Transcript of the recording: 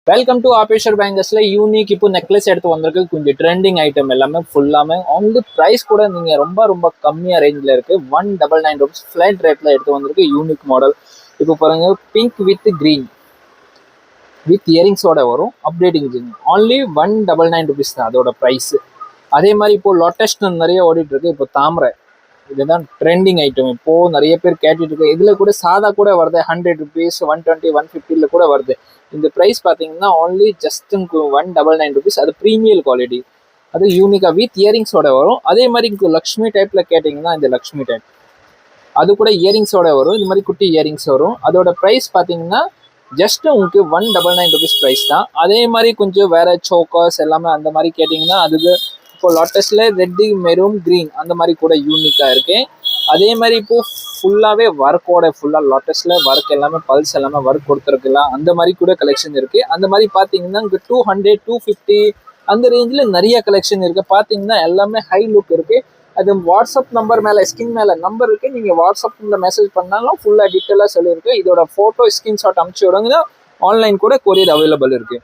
Welcome to ஆபேஷர் பேங்கர்ஸ்ல unique இப்போ necklace எடுத்து வந்திருக்கு. கொஞ்சம் ட்ரெண்டிங் ஐட்டம் எல்லாமே ஃபுல்லாமே வந்து ப்ரைஸ் கூட நீங்க ரொம்ப ரொம்ப கம்மியா ரேஞ்சில் இருக்கு. 199 rupees ஃபிளைட் ரேட்ல எடுத்து வந்திருக்கு. Unique model. இப்போ பாருங்க, பிங்க் வித் கிரீன் வித் இயரிங்ஸோட வரும். அப்டேட்டிங் ஆன்லி 199 rupees தான் அதோட ப்ரைஸ். அதே மாதிரி இப்போ லோட்டஸ் நிறைய ஓடிட்டு இருக்கு. இப்போ தாமரை இதுதான் ட்ரெண்டிங் ஐட்டம். இப்போ நிறைய பேர் கேட்டுட்டு இருக்கு. இதுல கூட சாதா கூட வருது, 100 rupees, 120, 150 கூட வருது. இந்த ப்ரைஸ் பார்த்தீங்கன்னா ஓன்லி ஜஸ்ட் 199 rupees. அது ப்ரீமியம் குவாலிட்டி, அது யூனிக்கா வித் இயரிங்ஸோட வரும். அதே மாதிரி லக்ஷ்மி டைப்ல கேட்டிங்கன்னா இந்த லக்ஷ்மி டைப் அது கூட இயரிங்ஸோட வரும். இந்த மாதிரி குட்டி இயரிங்ஸ் வரும். அதோட ப்ரைஸ் பார்த்தீங்கன்னா ஜஸ்ட் உங்களுக்கு 199 rupees ப்ரைஸ் தான். அதே மாதிரி கொஞ்சம் வேற சோக்கர்ஸ் எல்லாமே அந்த மாதிரி கேட்டிங்கன்னா அதுக்கு இப்போ லோட்டஸ்ல ரெட்டு, மெரூன், கிரீன் அந்த மாதிரி கூட யூனிக்கா இருக்கு. அதே மாதிரி இப்போ ஃபுல்லாவே ஒர்க்கோட ஃபுல்லா லோட்டஸ்ல ஒர்க் எல்லாமே பல்ஸ் எல்லாமே ஒர்க் கொடுத்துருக்கலாம். அந்த மாதிரி கூட கலெக்ஷன் இருக்கு. அந்த மாதிரி பாத்தீங்கன்னா இங்க 200, 250 அந்த ரேஞ்சில் நிறைய கலெக்ஷன் இருக்கு. பாத்தீங்கன்னா எல்லாமே ஹை லுக் இருக்கு. அது வாட்ஸ்அப் நம்பர் மேல ஸ்கிரீன் மேல நம்பர் இருக்கு. நீங்க வாட்ஸ்அப்ல மெசேஜ் பண்ணாலும் ஃபுல்லா டீட்டெயிலா சொல்லியிருக்கு. இதோட போட்டோ ஸ்கிரீன்ஷாட் அனுப்பிச்சு விடுங்க. ஆன்லைன் கூட கொரியர் அவைலபிள் இருக்கு.